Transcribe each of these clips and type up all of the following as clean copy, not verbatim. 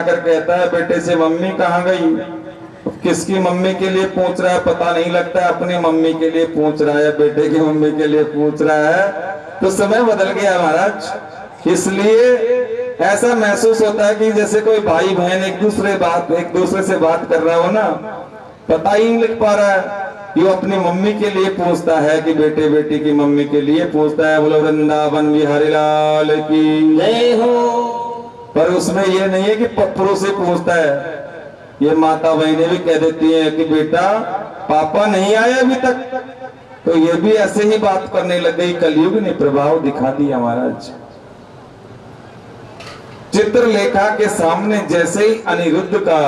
कर कहता है बेटे से मम्मी कहाँ गई। किसकी मम्मी के लिए पूछ रहा है पता नहीं लगता, अपनी मम्मी के लिए पूछ रहा है, बेटे की मम्मी के लिए पूछ रहा है। तो समय बदल गया महाराज। इसलिए ऐसा महसूस होता है कि जैसे कोई भाई बहन एक दूसरे से बात कर रहा हो ना, पता ही नहीं लग पा रहा है कि वो अपनी मम्मी के लिए पूछता है कि बेटे बेटी की मम्मी के लिए पूछता है। बोलो वृंदावन बिहारी लाल की जय हो। पर उसमें ये नहीं है कि पत्थरों से पूछता है। ये माता बहनें भी कह देती हैं कि बेटा पापा नहीं आए अभी तक, तो ये भी ऐसे ही बात करने लग गई। कलयुग ने प्रभाव दिखा दिया महाराज। चित्रलेखा के सामने जैसे ही अनिरुद्ध का,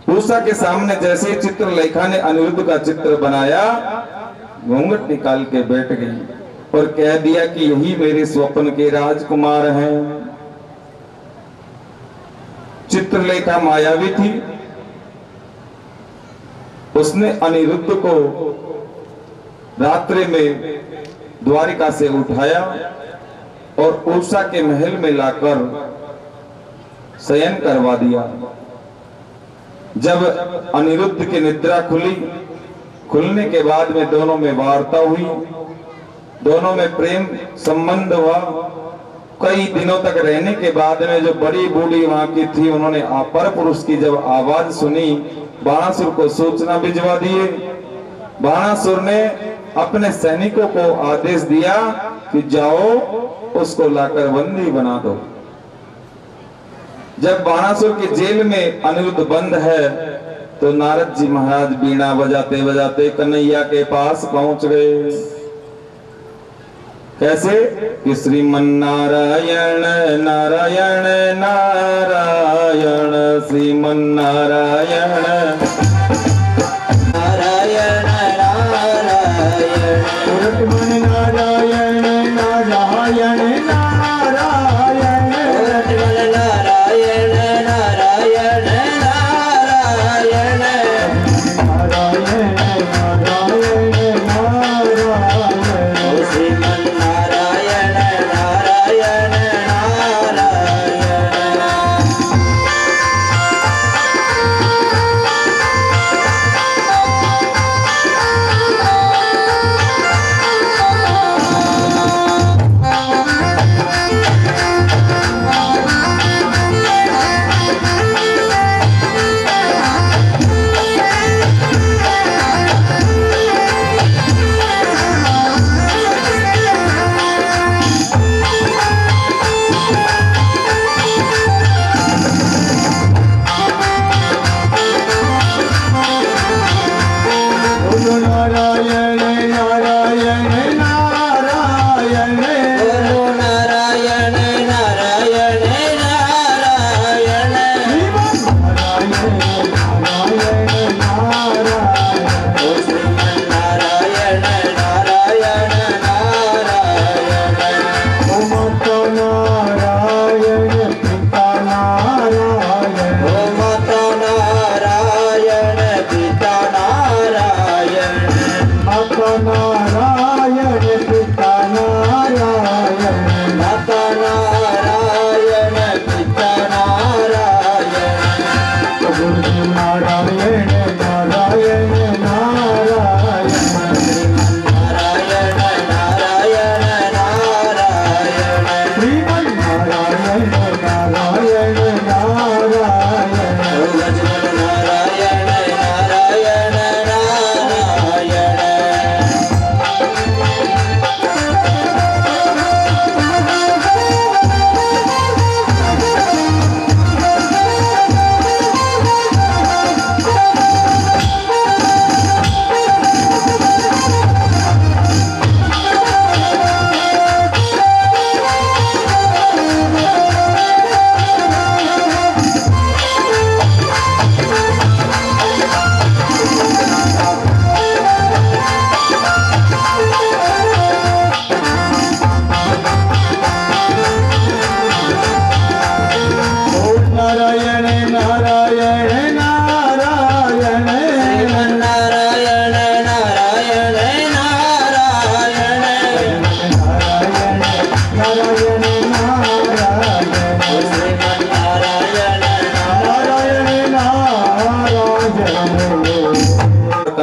उषा के सामने जैसे ही चित्रलेखा ने अनिरुद्ध का चित्र बनाया, घूंघट निकाल के बैठ गई और कह दिया कि यही मेरे स्वप्न के राजकुमार हैं। चित्रलेखा मायावी थी। उसने अनिरुद्ध को रात्रि में द्वारिका से उठाया और उषा के महल में लाकर शयन करवा दिया। जब अनिरुद्ध की निद्रा खुलने के बाद में दोनों में वार्ता हुई, दोनों में प्रेम संबंध हुआ। कई दिनों तक रहने के बाद में जो बड़ी बूढ़ी वहां की थी, उन्होंने अपर पुरुष की जब आवाज सुनी, बाणासुर को सूचना भिजवा दिए। बाणासुर ने अपने सैनिकों को आदेश दिया कि जाओ उसको लाकर बंदी बना दो। जब बाणासुर की जेल में अनिरुद्ध बंद है तो नारद जी महाराज बीणा बजाते बजाते कन्हैया के पास पहुंच गए। कैसे कि श्रीमन नारायण नारायण नारायण श्रीमन नारायण नारायण नारायण नारायण नारायण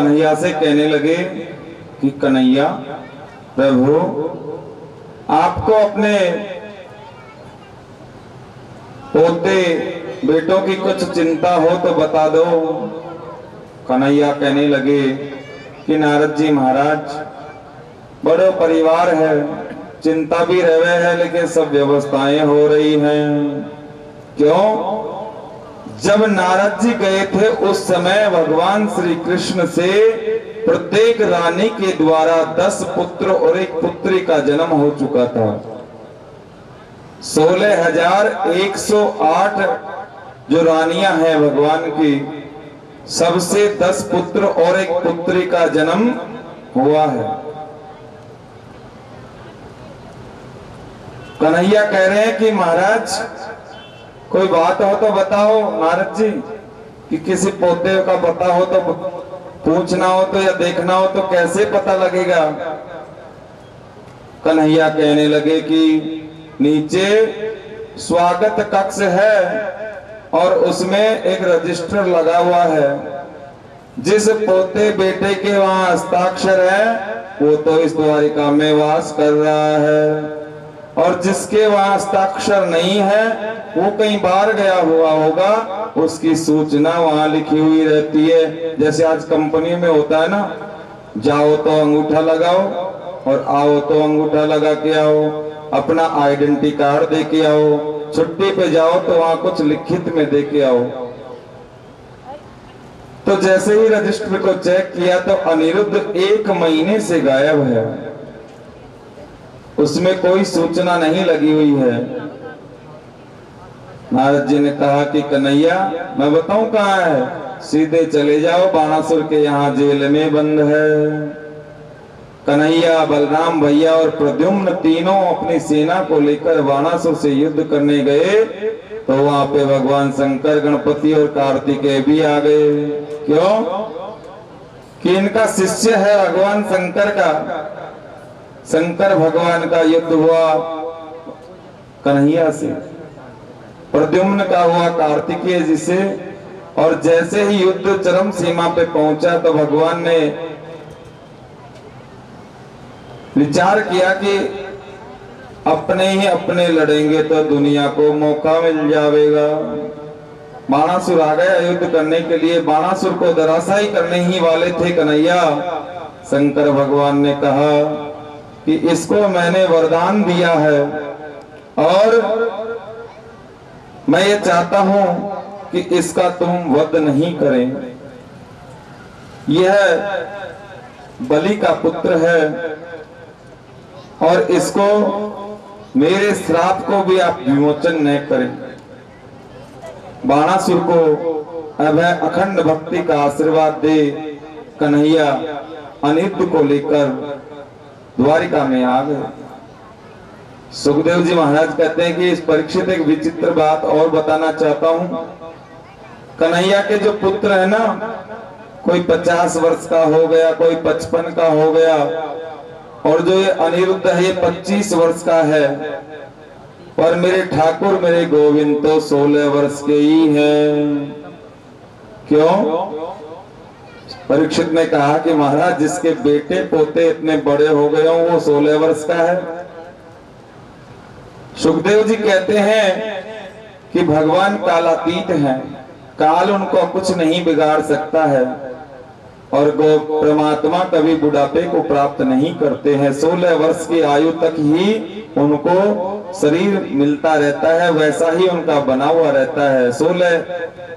कन्हैया से कहने लगे कि कन्हैया प्रभु, आपको अपने पोते बेटों की कुछ चिंता हो तो बता दो। कन्हैया कहने लगे कि नारद जी महाराज, बड़ो परिवार है, चिंता भी रहे है, लेकिन सब व्यवस्थाएं हो रही हैं। क्यों? जब नारद जी गए थे उस समय भगवान श्री कृष्ण से प्रत्येक रानी के द्वारा 10 पुत्र और एक पुत्री का जन्म हो चुका था। 16,108 जो रानियां हैं भगवान की, सबसे 10 पुत्र और एक पुत्री का जन्म हुआ है। कन्हैया कह रहे हैं कि महाराज, कोई बात हो तो बताओ नारद जी, कि किसी पोते का पता हो तो पूछना हो तो या देखना हो तो कैसे पता लगेगा। कन्हैया कहने लगे कि नीचे स्वागत कक्ष है और उसमें एक रजिस्टर लगा हुआ है। जिस पोते बेटे के वहां हस्ताक्षर है वो तो इस द्वारिका में वास कर रहा है, और जिसके वहां हस्ताक्षर नहीं है वो कहीं बाहर गया हुआ होगा, उसकी सूचना वहां लिखी हुई रहती है। जैसे आज कंपनी में होता है ना, जाओ तो अंगूठा लगाओ और आओ तो अंगूठा लगा के आओ, अपना आइडेंटिटी कार्ड दे के आओ, छुट्टी पे जाओ तो वहां कुछ लिखित में दे के आओ। तो जैसे ही रजिस्टर को चेक किया तो अनिरुद्ध 1 महीने से गायब है, उसमें कोई सूचना नहीं लगी हुई है। नारद जी ने कहा कि कन्हैया, मैं बताऊं कहाँ है, सीधे चले जाओ, बाणासुर के यहाँ जेल में बंद है। कन्हैया, बलराम भैया और प्रद्युम्न तीनों अपनी सेना को लेकर बाणासुर से युद्ध करने गए तो वहां पे भगवान शंकर, गणपति और कार्तिकेय भी आ गए। क्यों? कि इनका शिष्य है भगवान शंकर का, शंकर भगवान का युद्ध हुआ कन्हैया से, प्रद्युम्न का हुआ कार्तिकेय जी से, और जैसे ही युद्ध चरम सीमा पे पहुंचा तो भगवान ने विचार किया कि अपने ही अपने लड़ेंगे तो दुनिया को मौका मिल जाएगा। बाणासुर आ गया युद्ध करने के लिए, बाणासुर को धराशायी करने ही वाले थे कन्हैया। शंकर भगवान ने कहा कि इसको मैंने वरदान दिया है और मैं ये चाहता हूं कि इसका तुम वध नहीं करें। यह बलि का पुत्र है और इसको मेरे श्राप को भी आप विमोचन न करें। बाणासुर को अभय अखंड भक्ति का आशीर्वाद दे कन्हैया अनिरुद्ध को लेकर द्वारिका में आ गए। सुखदेव जी महाराज कहते हैं कि इस परीक्षित एक विचित्र बात और बताना चाहता हूं। कन्हैया के जो पुत्र है ना, कोई 50 वर्ष का हो गया, कोई 55 का हो गया, और जो ये अनिरुद्ध है ये 25 वर्ष का है, पर मेरे ठाकुर मेरे गोविंद तो 16 वर्ष के ही हैं। क्यों? परीक्षित ने कहा कि महाराज, जिसके बेटे पोते इतने बड़े हो गए हो वो 16 वर्ष का है। सुखदेव जी कहते हैं कि भगवान कालातीत हैं, काल उनको कुछ नहीं बिगाड़ सकता है, और गो परमात्मा कभी बुढ़ापे को प्राप्त नहीं करते हैं। 16 वर्ष की आयु तक ही उनको शरीर मिलता रहता है, वैसा ही उनका बना हुआ रहता है, 16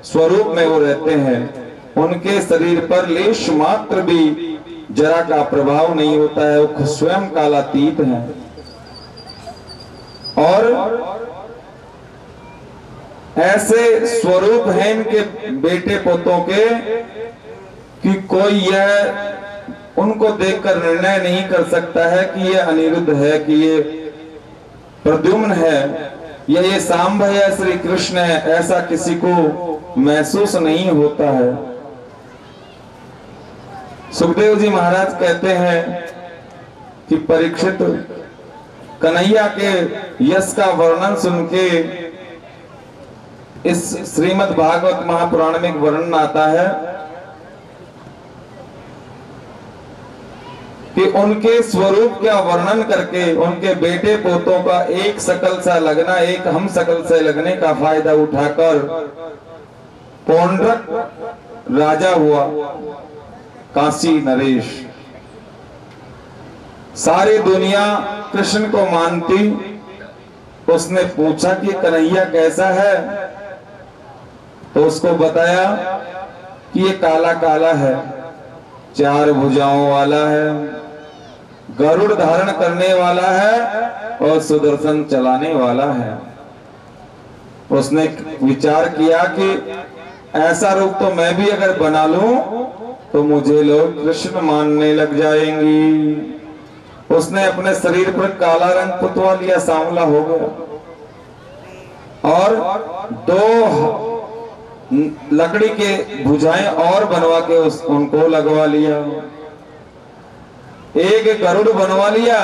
स्वरूप में वो रहते हैं। उनके शरीर पर लेश मात्र भी जरा का प्रभाव नहीं होता है, वो स्वयं कालातीत हैं। और ऐसे स्वरूप हैं इनके बेटे पोतों के कि कोई यह उनको देखकर निर्णय नहीं कर सकता है कि ये अनिरुद्ध है, कि ये प्रद्युम्न है, या ये सांब है, या श्री कृष्ण है, ऐसा किसी को महसूस नहीं होता है। सुखदेव जी महाराज कहते हैं कि परीक्षित, कन्हैया के यश का वर्णन सुन के इस श्रीमद् भागवत महापुराण में एक वर्णन आता है कि उनके स्वरूप का वर्णन करके उनके बेटे पोतों का एक शकल सा लगना, एक हम शकल से लगने का फायदा उठाकर पौंड्रक राजा हुआ, काशी नरेश। सारी दुनिया कृष्ण को मानती। उसने पूछा कि कन्हैया कैसा है, तो उसको बताया कि ये काला काला है, 4 भुजाओं वाला है, गरुड़ धारण करने वाला है और सुदर्शन चलाने वाला है। उसने विचार किया कि ऐसा रूप तो मैं भी अगर बना लूं तो मुझे लोग कृष्ण मानने लग जाएंगी। उसने अपने शरीर पर काला रंग पुतवा लिया, सांवला हो गया, और 2 लकड़ी के भुजाएं और बनवा के उनको लगवा लिया। एक गरुड़ बनवा लिया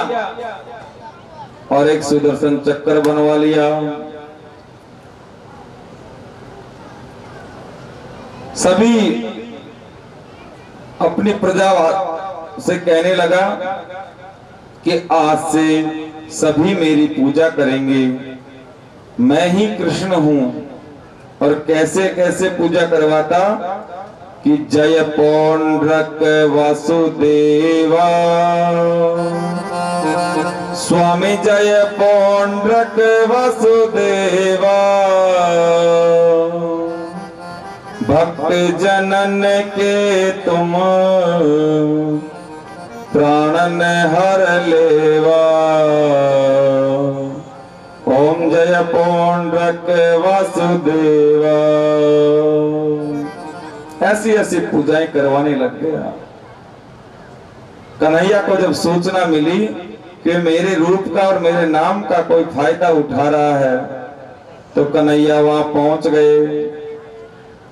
और एक सुदर्शन चक्र बनवा लिया। सभी अपनी प्रजा से कहने लगा कि आज से सभी मेरी पूजा करेंगे, मैं ही कृष्ण हूं। और कैसे कैसे पूजा करवाता कि जय पौंड्रक वासुदेवा, स्वामी जय पौंड्रक वासुदेवा, भक्त जनन के तुम प्राणन हर लेवा, ओम जय पौंड्रक वासुदेवा। ऐसी ऐसी पूजाएं करवाने लग गया। कन्हैया को जब सूचना मिली कि मेरे रूप का और मेरे नाम का कोई फायदा उठा रहा है, तो कन्हैया वहां पहुंच गए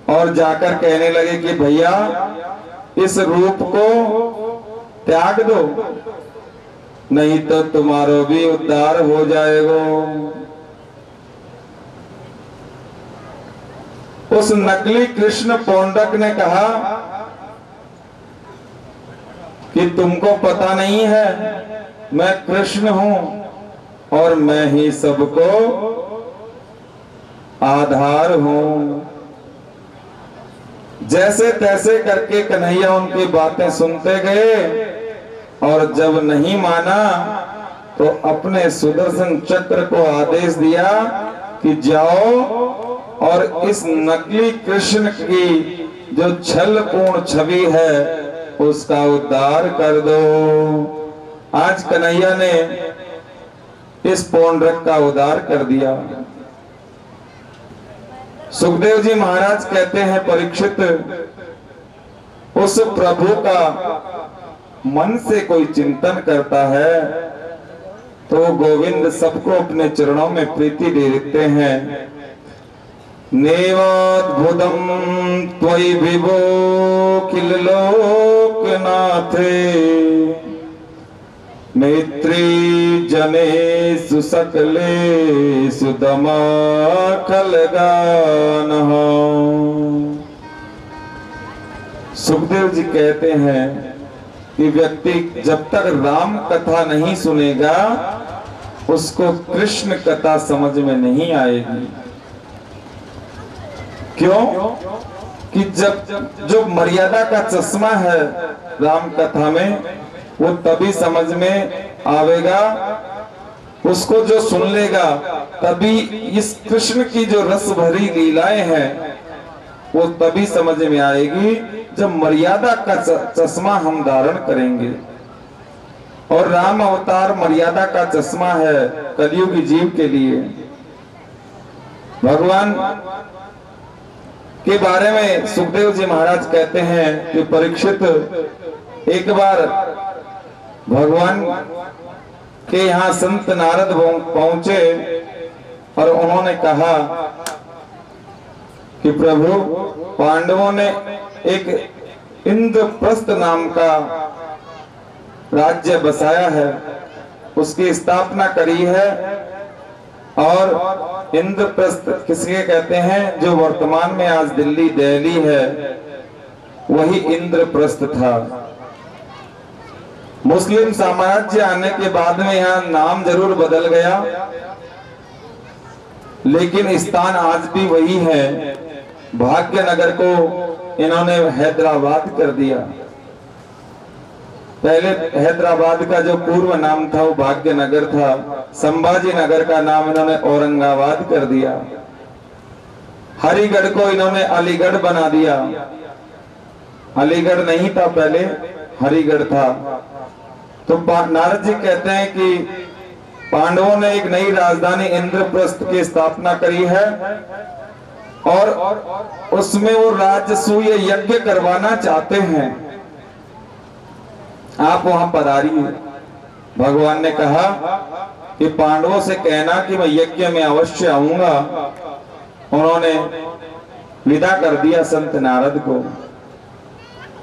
और जाकर कहने लगे कि भैया इस रूप को त्याग दो, नहीं तो तुम्हारो भी उद्धार हो जाएगा। उस नकली कृष्ण पौंड्रक ने कहा कि तुमको पता नहीं है, मैं कृष्ण हूं और मैं ही सबको आधार हूं। जैसे तैसे करके कन्हैया उनकी बातें सुनते गए, और जब नहीं माना तो अपने सुदर्शन चक्र को आदेश दिया कि जाओ और इस नकली कृष्ण की जो छलपूर्ण छवि है उसका उद्धार कर दो। आज कन्हैया ने इस पौंड्रक का उद्धार कर दिया। सुखदेव जी महाराज कहते हैं, परीक्षित, उस प्रभु का मन से कोई चिंतन करता है तो गोविंद सबको अपने चरणों में प्रीति दे देते हैं। नेवाद्भुतम त्वयि विभो किल लोकनाथे, मैत्री जनेषु सकलेषु दमाखलगानः। सुखदेव जी कहते हैं कि व्यक्ति जब तक राम कथा नहीं सुनेगा उसको कृष्ण कथा समझ में नहीं आएगी। क्यों? कि जब जो मर्यादा का चश्मा है राम कथा में, वो तभी समझ में आवेगा, उसको जो सुन लेगा तभी इस कृष्ण की जो रस भरी लीलाएं हैं वो तभी समझ में आएगी जब मर्यादा का चश्मा हम धारण करेंगे। और राम अवतार मर्यादा का चश्मा है कलियुगी जीव के लिए। भगवान के बारे में सुखदेव जी महाराज कहते हैं कि परीक्षित, एक बार भगवान के यहाँ संत नारद पहुंचे और उन्होंने कहा कि प्रभु, पांडवों ने एक इंद्रप्रस्थ नाम का राज्य बसाया है, उसकी स्थापना करी है। और इंद्रप्रस्थ किसके कहते हैं? जो वर्तमान में आज दिल्ली है वही इंद्रप्रस्थ था। मुस्लिम साम्राज्य आने के बाद में यहाँ नाम जरूर बदल गया, लेकिन स्थान आज भी वही है। भाग्यनगर को इन्होंने हैदराबाद कर दिया। पहले हैदराबाद का जो पूर्व नाम था वो भाग्यनगर था। संभाजी नगर का नाम इन्होंने औरंगाबाद कर दिया। हरिगढ़ को इन्होंने अलीगढ़ बना दिया। अलीगढ़ नहीं था पहले, हरिगढ़ था। तो नारद जी कहते हैं कि पांडवों ने एक नई राजधानी इंद्रप्रस्थ की स्थापना करी है और उसमें वो राजसूय यज्ञ करवाना चाहते हैं। आप वहां पधारिए। भगवान ने कहा कि पांडवों से कहना कि मैं यज्ञ में अवश्य आऊंगा। उन्होंने विदा कर दिया संत नारद को।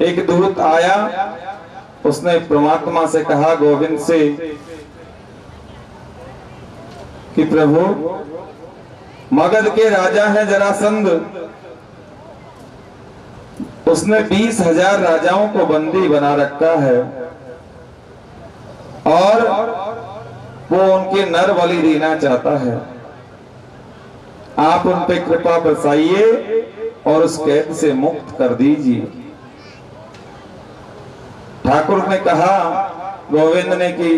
एक दूत आया, उसने परमात्मा से कहा, गोविंद से, कि प्रभु मगध के राजा है जरासंध, उसने 20,000 राजाओं को बंदी बना रखा है और वो उनके नर बलि देना चाहता है। आप उन पे कृपा बरसाइए और उस कैद से मुक्त कर दीजिए। ठाकुर ने कहा गोविंद ने कि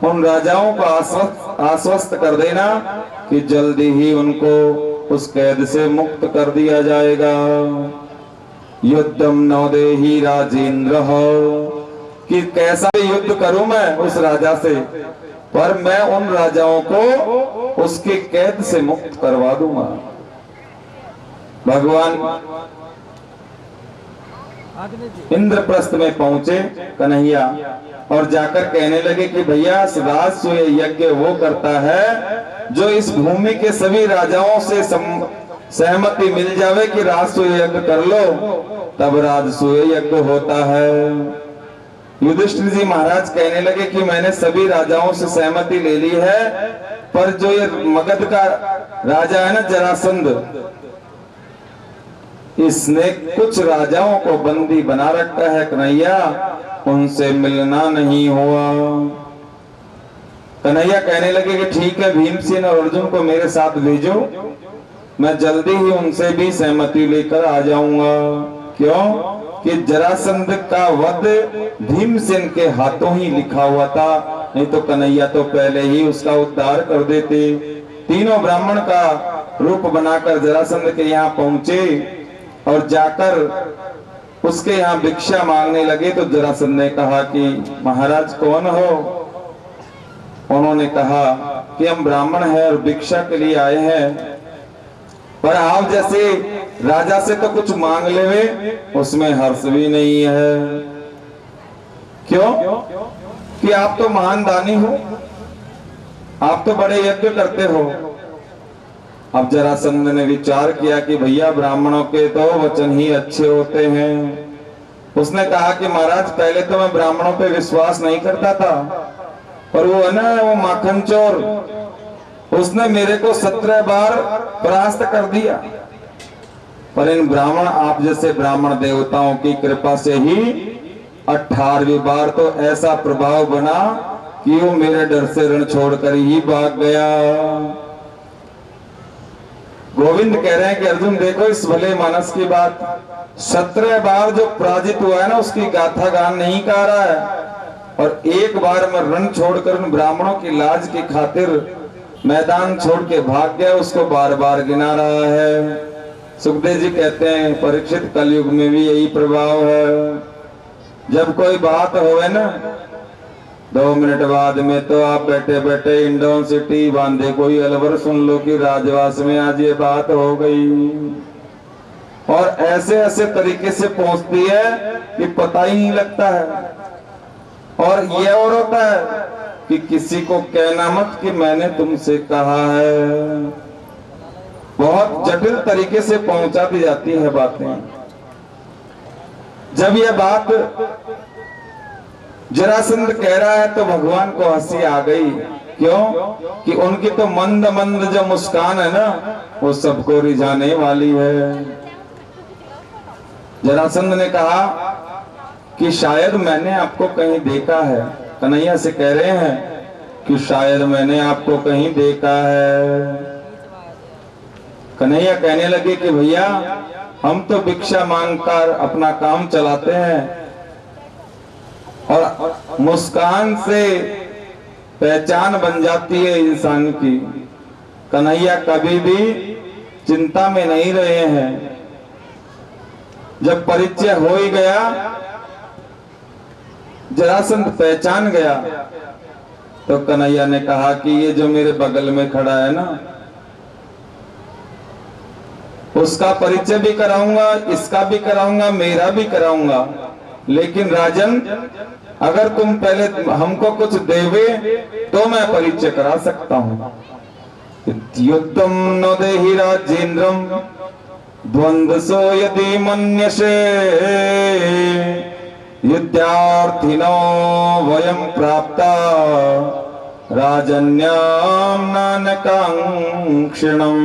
उन राजाओं को आश्वस्त कर देना कि जल्दी ही उनको उस कैद से मुक्त कर दिया जाएगा। युद्धम नवदेही राजेंद्र, कि कैसा युद्ध करूं मैं उस राजा से, पर मैं उन राजाओं को उसके कैद से मुक्त करवा दूंगा। भगवान इंद्रप्रस्थ में पहुंचे कन्हैया और जाकर कहने लगे कि भैया राजसूय यज्ञ वो करता है जो इस भूमि के सभी राजाओं से सहमति मिल जावे कि राजसूय यज्ञ कर लो, तब राजसूय यज्ञ होता है। युधिष्ठिर जी महाराज कहने लगे कि मैंने सभी राजाओं से सहमति ले ली है, पर जो ये मगध का राजा है ना जरासंध, इसने कुछ राजाओं को बंदी बना रखा है कन्हैया, उनसे मिलना नहीं हुआ। कन्हैया कहने लगे कि ठीक है, भीमसेन और अर्जुन को मेरे साथ भेजो, मैं जल्दी ही उनसे भी सहमति लेकर आ जाऊंगा। क्यों कि जरासंध का वध भीमसेन के हाथों ही लिखा हुआ था, नहीं तो कन्हैया तो पहले ही उसका उद्धार कर देते। तीनों ब्राह्मण का रूप बनाकर जरासंध के यहाँ पहुंचे और जाकर उसके यहाँ भिक्षा मांगने लगे। तो जरासंध ने कहा कि महाराज कौन हो? उन्होंने कहा कि हम ब्राह्मण हैं और भिक्षा के लिए आए हैं, पर आप जैसे राजा से तो कुछ मांग लेवे, उसमें हर्ष भी नहीं है। क्यों कि आप तो महान दानी हो, आप तो बड़े यज्ञ करते हो। अब जरासंध ने विचार किया कि भैया ब्राह्मणों के तो वचन ही अच्छे होते हैं। उसने कहा कि महाराज पहले तो मैं ब्राह्मणों पे विश्वास नहीं करता था, पर वो है ना वो माखन चोर, उसने मेरे को 17 बार परास्त कर दिया। पर इन ब्राह्मण आप जैसे ब्राह्मण देवताओं की कृपा से ही 18वीं बार तो ऐसा प्रभाव बना कि वो मेरे डर से रण छोड़कर ही भाग गया। गोविंद कह रहे हैं कि अर्जुन देखो इस भले मानस की बात, 17 बार जो पराजित हुआ है ना उसकी गाथा गान नहीं कह रहा है, और एक बार में रण छोड़कर उन ब्राह्मणों की लाज की खातिर मैदान छोड़ के भाग गया, उसको बार बार गिना रहा है। सुखदेव जी कहते हैं परीक्षित कलयुग में भी यही प्रभाव है। जब कोई बात होवे ना 2 मिनट बाद में तो आप बैठे बैठे इंडोन सिटी बांधे कोई अलवर सुन लो कि राजवास में आज ये बात हो गई, और ऐसे ऐसे तरीके से पहुंचती है कि पता ही नहीं लगता है। और ये और होता है कि किसी को कहना मत कि मैंने तुमसे कहा है, बहुत जटिल तरीके से पहुंचा दी जाती है बातें। जब यह बात जरासंध कह रहा है तो भगवान को हंसी आ गई। क्यों कि उनकी तो मंद मंद जो मुस्कान है ना वो सबको रिझाने वाली है। जरासंध ने कहा कि शायद मैंने आपको कहीं देखा है। कन्हैया से कह रहे हैं कि शायद मैंने आपको कहीं देखा है। कन्हैया कहने लगे कि भैया हम तो भिक्षा मांगकर अपना काम चलाते हैं और मुस्कान से पहचान बन जाती है इंसान की। कन्हैया कभी भी चिंता में नहीं रहे हैं। जब परिचय हो ही गया, जरासंध पहचान गया, तो कन्हैया ने कहा कि ये जो मेरे बगल में खड़ा है ना, उसका परिचय भी कराऊंगा, इसका भी कराऊंगा, मेरा भी कराऊंगा। लेकिन राजन, अगर तुम पहले हमको कुछ देवे तो मैं परिचय करा सकता हूं। युद्धम न देहि राजेन्द्रम द्वंद्वसो यदि मन्यसे युद्धार्थिनो वयं प्राप्ता राजन्याम नानकांक्षिणम्।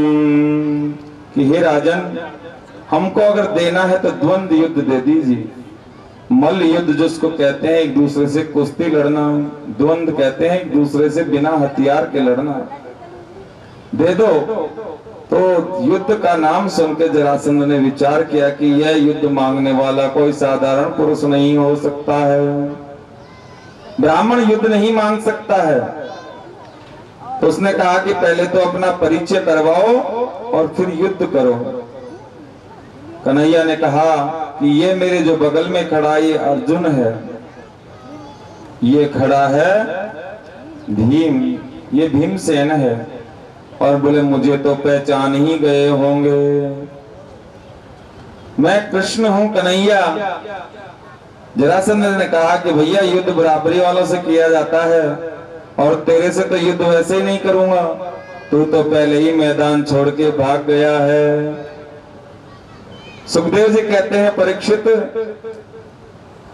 कि हे राजन, हमको अगर देना है तो द्वंद्व युद्ध दे दीजिए। मल्ल युद्ध जिसको कहते हैं, एक दूसरे से कुश्ती लड़ना, द्वंद्व कहते हैं एक दूसरे से बिना हथियार के लड़ना, दे दो। तो युद्ध का नाम सुनकर जरासंध ने विचार किया कि यह युद्ध मांगने वाला कोई साधारण पुरुष नहीं हो सकता है। ब्राह्मण युद्ध नहीं मांग सकता है। तो उसने कहा कि पहले तो अपना परिचय करवाओ और फिर युद्ध करो। कन्हैया ने कहा कि ये मेरे जो बगल में खड़ा ये अर्जुन है, ये खड़ा है भीम, ये भीमसेन है। और बोले मुझे तो पहचान ही गए होंगे, मैं कृष्ण हूं कन्हैया। जरासंध ने कहा कि भैया युद्ध बराबरी वालों से किया जाता है और तेरे से तो युद्ध वैसे ही नहीं करूंगा, तू तो पहले ही मैदान छोड़ के भाग गया है। सुखदेव जी कहते हैं परीक्षित,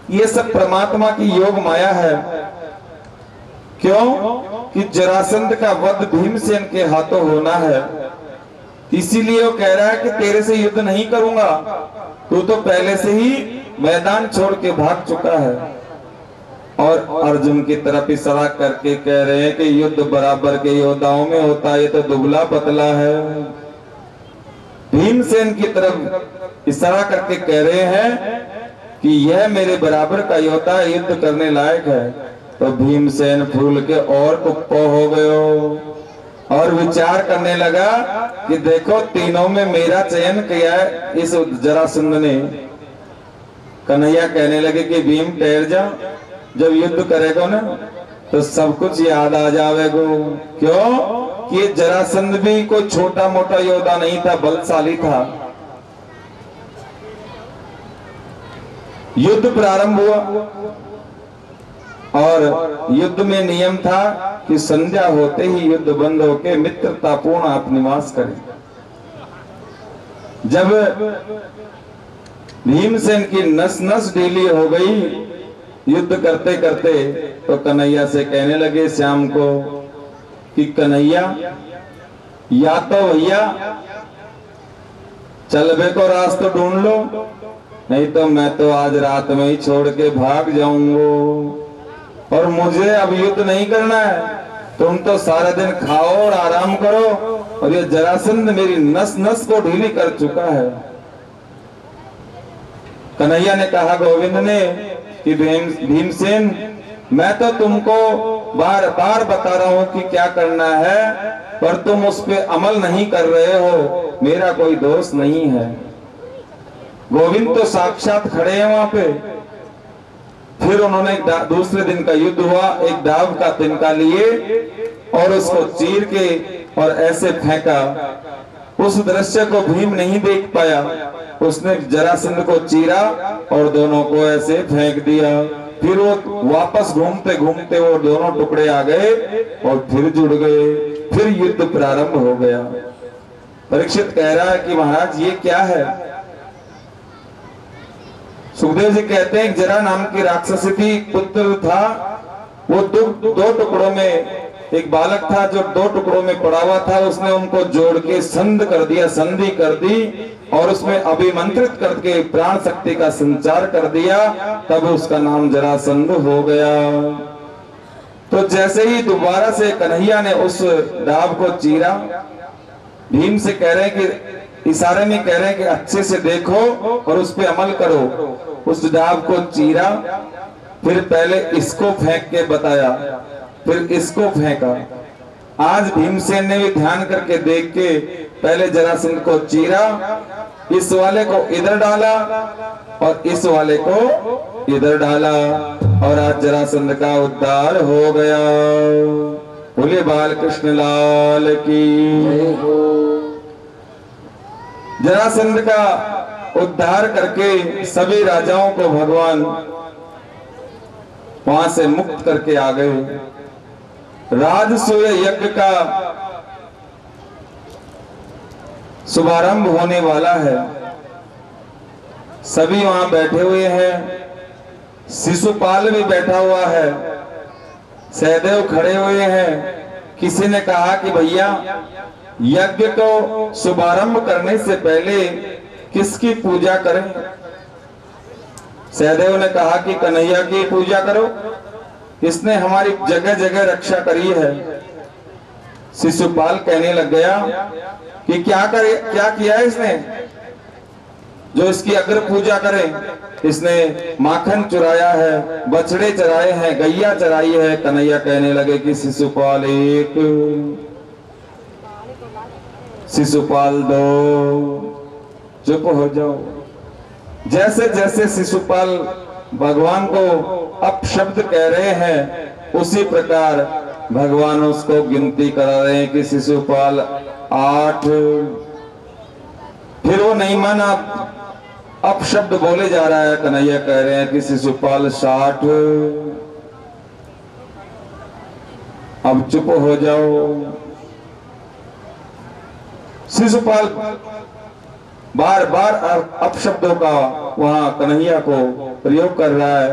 ये सब परमात्मा की योग माया है। क्यों कि जरासंध का वध भीमसेन के हाथों होना है, इसीलिए वो कह रहा है कि तेरे से युद्ध नहीं करूंगा, तू तो पहले से ही मैदान छोड़ के भाग चुका है। और अर्जुन की तरफ इशारा करके कह रहे हैं कि युद्ध बराबर के योद्धाओं में होता है, ये तो दुबला पतला है। भीमसेन की तरफ इशारा करके कह रहे हैं कि यह मेरे बराबर का योद्धा युद्ध करने लायक है। तो भीमसेन फूल के और कुप्पो हो गयो और विचार करने लगा कि देखो तीनों में मेरा चयन किया है इस जरासंध ने। कन्हैया कहने लगे कि भीम ठहर जा, जब युद्ध करेगा ना तो सब कुछ याद आ जाएगा। क्यों कि जरासंध भी कोई छोटा मोटा योद्धा नहीं था, बलशाली था। युद्ध प्रारंभ हुआ और युद्ध में नियम था कि संध्या होते ही युद्ध बंद होके मित्रतापूर्ण आप निवास करें। जब भीमसेन की नस नस ढीली हो गई युद्ध करते करते, तो कन्हैया से कहने लगे श्याम को कि कन्हैया, या तो भैया चलबे को रास्ता ढूंढ लो, नहीं तो मैं तो आज रात में ही छोड़ के भाग जाऊंगा। और मुझे अब युद्ध नहीं करना है, तुम तो सारा दिन खाओ और आराम करो। और ये जरासंध मेरी नस नस को ढीली कर चुका है। कन्हैया ने कहा गोविंद ने कि भीमसेन, मैं तो तुमको बार बार बता रहा हूं कि क्या करना है, पर तुम उस पे अमल नहीं कर रहे हो, मेरा कोई दोष नहीं है। गोविंद तो साक्षात खड़े हैं वहां पे। फिर उन्होंने दूसरे दिन का युद्ध हुआ, एक दाव का तिनका लिए और उसको चीर के और ऐसे फेंका। उस दृश्य को भीम नहीं देख पाया, उसने जरासंध को चीरा और दोनों को ऐसे फेंक दिया। फिर वो वापस घूमते घूमते वो दोनों टुकड़े आ गए और फिर जुड़ गए। फिर युद्ध प्रारंभ हो गया। परीक्षित कह रहा है कि महाराज ये क्या है? सुखदेव जी कहते हैं जरा नाम की राक्षसी थी, पुत्र था, वो दो टुकड़ों में, एक बालक था जो दो टुकड़ों में पड़ा हुआ था, उसने उनको जोड़ के संध कर दिया, संधि कर दी और उसमें अभिमंत्रित करके प्राण शक्ति का संचार कर दिया, तब उसका नाम जरासंध हो गया। तो जैसे ही दोबारा से कन्हैया ने उस डाब को चीरा, भीम से कह रहे हैं कि इशारे में कह रहे हैं कि अच्छे से देखो और उस पे अमल करो। उस डाब को चीरा, फिर पहले इसको फेंक के बताया, फिर इसको फेंका। आज भीमसेन ने भी ध्यान करके देख के पहले जरासंध को चीरा, इस वाले को इधर डाला और इस वाले को इधर डाला, और आज जरासंध का उद्धार हो गया। बोले बाल कृष्ण लाल की। जरासंध का उद्धार करके सभी राजाओं को भगवान वहां से मुक्त करके आ गए। राजसूय यज्ञ का शुभारंभ होने वाला है। सभी वहां बैठे हुए हैं, शिशुपाल भी बैठा हुआ है, सहदेव खड़े हुए हैं। किसी ने कहा कि भैया यज्ञ को शुभारंभ करने से पहले किसकी पूजा करें? सहदेव ने कहा कि कन्हैया की पूजा करो, इसने हमारी जगह जगह रक्षा करी है। शिशुपाल कहने लग गया कि क्या किया है इसने जो इसकी अग्र पूजा करें? इसने माखन चुराया है, बछड़े चराए हैं, गैया चराई है। कन्हैया कहने लगे कि शिशुपाल एक, शिशुपाल दो, चुप हो जाओ। जैसे जैसे शिशुपाल भगवान को अपशब्द कह रहे हैं, उसी प्रकार भगवान उसको गिनती करा रहे हैं कि शिशुपाल 8। फिर वो नहीं माना, अपशब्द बोले जा रहा है। कन्हैया कह रहे हैं कि शिशुपाल 60। अब चुप हो जाओ। शिशुपाल बार बार अपशब्दों का वहां कन्हैया को प्रयोग कर रहा है।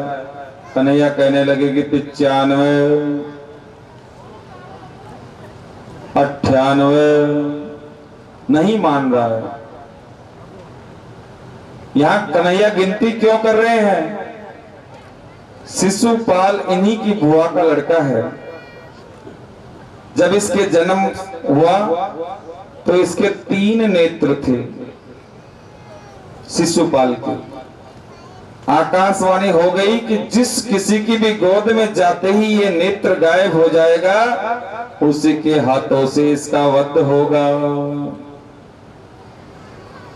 कन्हैया कहने लगे कि 95, 98, नहीं मान रहा है। यहां कन्हैया गिनती क्यों कर रहे हैं? शिशुपाल इन्हीं की बुआ का लड़का है। जब इसके जन्म हुआ तो इसके 3 नेत्र थे शिशुपाल के। आकाशवाणी हो गई कि जिस किसी की भी गोद में जाते ही ये नेत्र गायब हो जाएगा, उसी के हाथों से इसका वध होगा।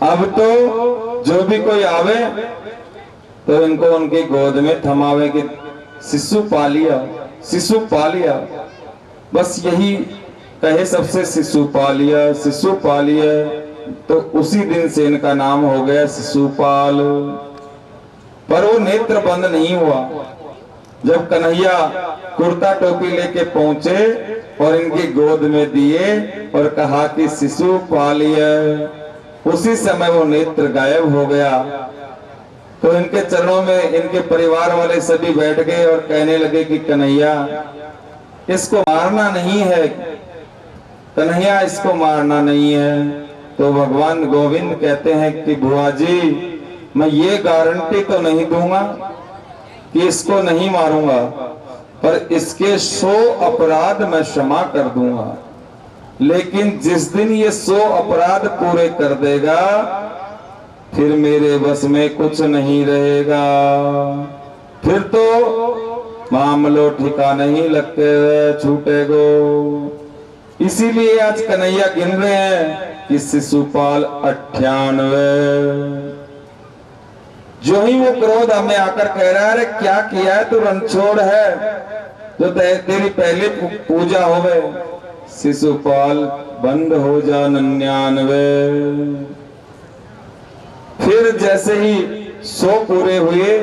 अब तो जो भी कोई आवे तो इनको उनकी गोद में थमावे कि शिशु पालिया, शिशु पालिया, बस यही कहे सबसे, शिशु पालिया, शिशु पालिया। तो उसी दिन से इनका नाम हो गया शिशुपाल। पर वो नेत्र बंद नहीं हुआ। जब कन्हैया कुर्ता टोपी लेके पहुंचे और इनकी गोद में दिए और कहा कि शिशु पालिया, उसी समय वो नेत्र गायब हो गया। तो इनके चरणों में इनके परिवार वाले सभी बैठ गए और कहने लगे कि कन्हैया इसको मारना नहीं है, कन्हैया इसको मारना नहीं है। तो भगवान गोविंद कहते हैं कि बुआ जी, मैं ये गारंटी तो नहीं दूंगा कि इसको नहीं मारूंगा, पर इसके 100 अपराध मैं क्षमा कर दूंगा। लेकिन जिस दिन ये 100 अपराध पूरे कर देगा, फिर मेरे बस में कुछ नहीं रहेगा। फिर तो मामलो ठिकाने ही लग के छूटेगो। इसीलिए आज कन्हैया गिन रहे हैं कि शिशुपाल 98। जो ही वो क्रोध हमें आकर कह रहा है, अरे क्या किया है तू, रणछोड़ है जो तेरी पहली पूजा हो गए। शिशुपाल बंद हो जा 99। फिर जैसे ही 100 पूरे हुए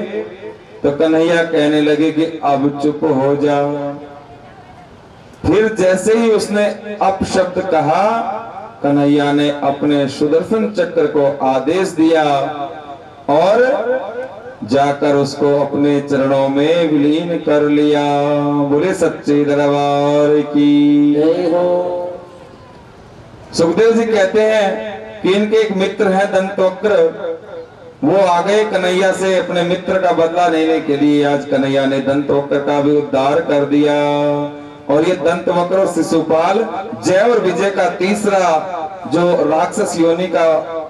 तो कन्हैया कहने लगे कि अब चुप हो जा। फिर जैसे ही उसने अपशब्द कहा, कन्हैया ने अपने सुदर्शन चक्र को आदेश दिया और जाकर उसको अपने चरणों में विलीन कर लिया। बोले सच्चे दरबार की। सुखदेव जी कहते हैं कि इनके एक मित्र हैं दंतवक्र, वो आ गए कन्हैया से अपने मित्र का बदला लेने के लिए। आज कन्हैया ने दंतवक्र का भी उद्धार कर दिया और ये दंतवक्र और शिशुपाल जय और विजय का तीसरा जो राक्षस योनि का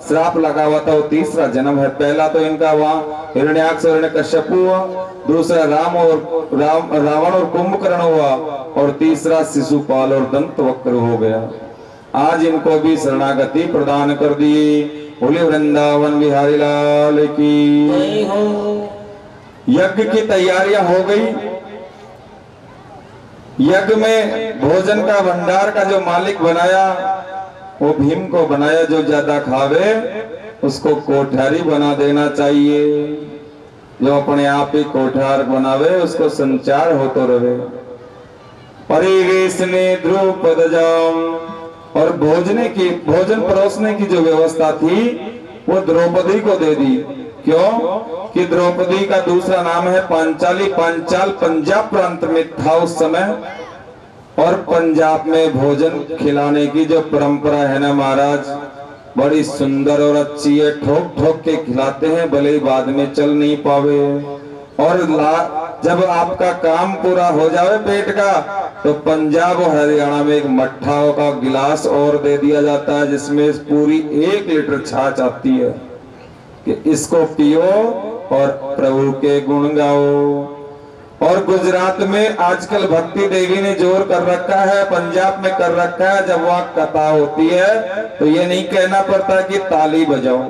श्राप लगा हुआ था वो तीसरा जन्म है। पहला तो इनका वहाँ हिरण्याक्ष और हिरण्यकश्यप हुआ, दूसरा रावण और कुंभकर्ण हुआ और तीसरा शिशुपाल और दंतवक्र हो गया। आज इनको भी शरणागति प्रदान कर दी। बोले वृंदावन बिहारी लाल की। यज्ञ की तैयारियां हो गई। यज्ञ में भोजन का भंडार का जो मालिक बनाया वो भीम को बनाया। जो ज्यादा खावे उसको कोठारी बना देना चाहिए। जो अपने आप ही कोठार बनावे उसको संचार होतो रहे। परिवेश ने द्रुपद जाम और भोजन परोसने की जो व्यवस्था थी वो द्रौपदी को दे दी। क्यों कि द्रौपदी का दूसरा नाम है पांचाली। पांचाल पंजाब प्रांत में था उस समय और पंजाब में भोजन खिलाने की जो परंपरा है ना महाराज, बड़ी सुंदर और अच्छी है। ठोक ठोक के खिलाते हैं, भले ही बाद में चल नहीं पावे। और जब आपका काम पूरा हो जावे पेट का तो पंजाब और हरियाणा में एक मट्ठा का गिलास और दे दिया जाता है जिसमें पूरी 1 लीटर छाछ आती है कि इसको पियो और प्रभु के गुण गाओ। और गुजरात में आजकल भक्ति देवी ने जोर कर रखा है, पंजाब में कर रखा है। जब वहां कथा होती है तो ये नहीं कहना पड़ता कि ताली बजाओ,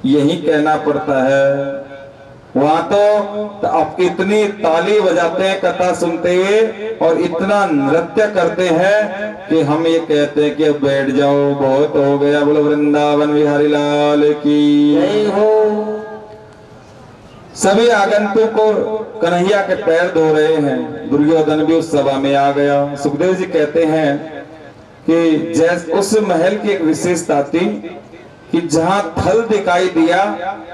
यही कहना पड़ता है। वहां तो अब इतनी ताली बजाते हैं कथा सुनते हुए और इतना नृत्य करते हैं कि हम ये कहते हैं कि अब बैठ जाओ, बहुत हो गया। बोलो वृंदावन बिहारी लाल की जय हो। सभी आगंतुक को कन्हैया के पैर धो रहे हैं। दुर्योधन भी उस सभा में आ गया। सुखदेव जी कहते हैं कि जैसे उस महल की एक विशेषता थी कि जहां थल दिखाई दिया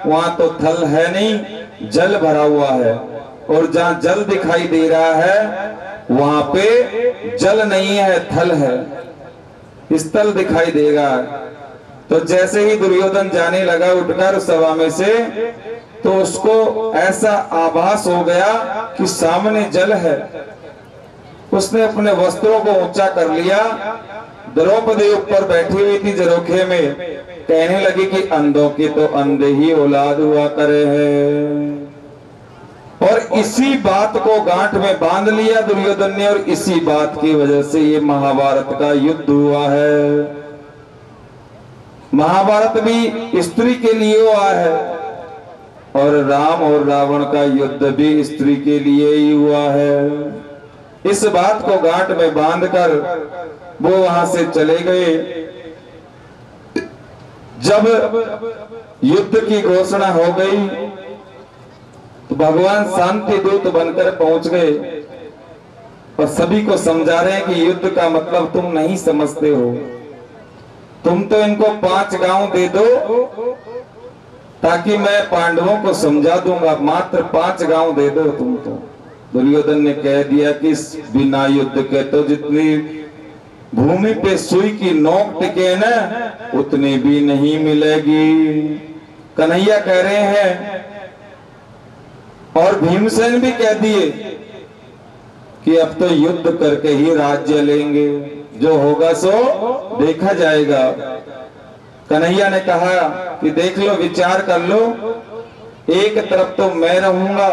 वहां तो थल है नहीं, जल भरा हुआ है। और जहां जल दिखाई दे रहा है वहां पे जल नहीं है, थल है। स्थल दिखाई देगा। तो जैसे ही दुर्योधन जाने लगा उठकर सभा में से तो उसको ऐसा आभास हो गया कि सामने जल है। उसने अपने वस्त्रों को ऊंचा कर लिया। द्रौपदी ऊपर बैठी हुई थी झरोखे में, कहने लगी कि अंधों की तो अंधे ही औलाद हुआ करे हैं। और इसी बात को गांठ में बांध लिया दुर्योधन ने और इसी बात की वजह से ये महाभारत का युद्ध हुआ है। महाभारत भी स्त्री के लिए हुआ है और राम और रावण का युद्ध भी स्त्री के लिए ही हुआ है। इस बात को गांठ में बांधकर वो वहां से चले गए। जब युद्ध की घोषणा हो गई तो भगवान शांति दूत बनकर पहुंच गए और सभी को समझा रहे हैं कि युद्ध का मतलब तुम नहीं समझते हो। तुम तो इनको 5 गांव दे दो ताकि मैं पांडवों को समझा दूंगा, मात्र 5 गांव दे दो तुम तो। दुर्योधन ने कह दिया कि बिना युद्ध के तो जितनी भूमि पे सुई की नोक टिके ना उतनी भी नहीं मिलेगी। कन्हैया कह रहे हैं और भीमसेन भी कह दिए कि अब तो युद्ध करके ही राज्य लेंगे, जो होगा सो देखा जाएगा। कन्हैया ने कहा कि देख लो, विचार कर लो, एक तरफ तो मैं रहूंगा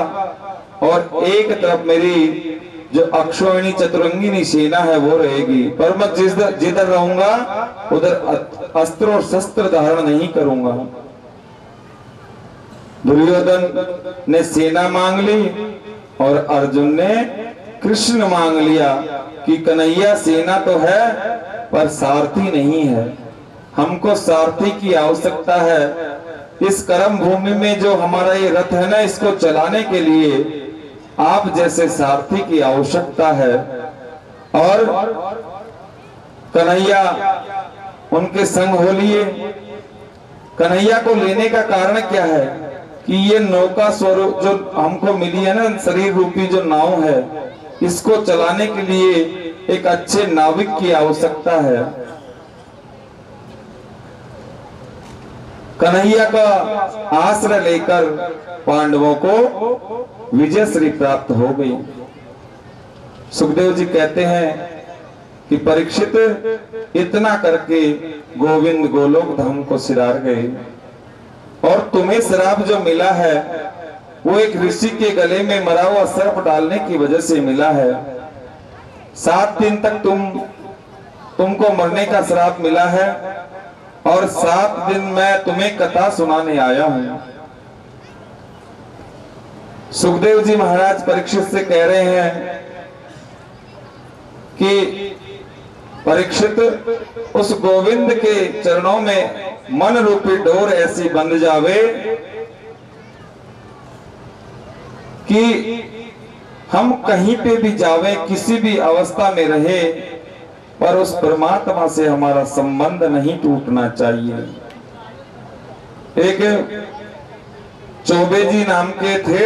और एक तरफ मेरी जो अक्षौहिणी चतुरंगिनी सेना है वो रहेगी, पर मैं जिधर रहूंगा उधर अस्त्र और शस्त्र धारण नहीं करूंगा। दुर्योधन ने सेना मांग ली और अर्जुन ने कृष्ण मांग लिया कि कन्हैया सेना तो है पर सारथी नहीं है, हमको सारथी की आवश्यकता है। इस कर्म भूमि में जो हमारा ये रथ है ना, इसको चलाने के लिए आप जैसे सारथी की आवश्यकता है। और कन्हैया उनके संग हो लिए। कन्हैया को लेने का कारण क्या है कि ये नौका स्वरूप जो हमको मिली है ना, शरीर रूपी जो नाव है, इसको चलाने के लिए एक अच्छे नाविक की आवश्यकता है। कन्हैया का आश्रय लेकर पांडवों को विजय श्री प्राप्त हो गई। सुखदेव जी कहते हैं कि परीक्षित इतना करके गोविंद गोलोक धाम को सिरार गए, और तुम्हें श्राप जो मिला है वो एक ऋषि के गले में मरा हुआ सर्प डालने की वजह से मिला है। 7 दिन तक तुमको मरने का श्राप मिला है, और 7 दिन मैं तुम्हें कथा सुनाने आया हूं। सुखदेव जी महाराज परीक्षित से कह रहे हैं कि परीक्षित, उस गोविंद के चरणों में मन रूपी डोर ऐसी बंध जावे कि हम कहीं पे भी जावे, किसी भी अवस्था में रहे, पर उस परमात्मा से हमारा संबंध नहीं टूटना चाहिए। एक चौबे जी नाम के थे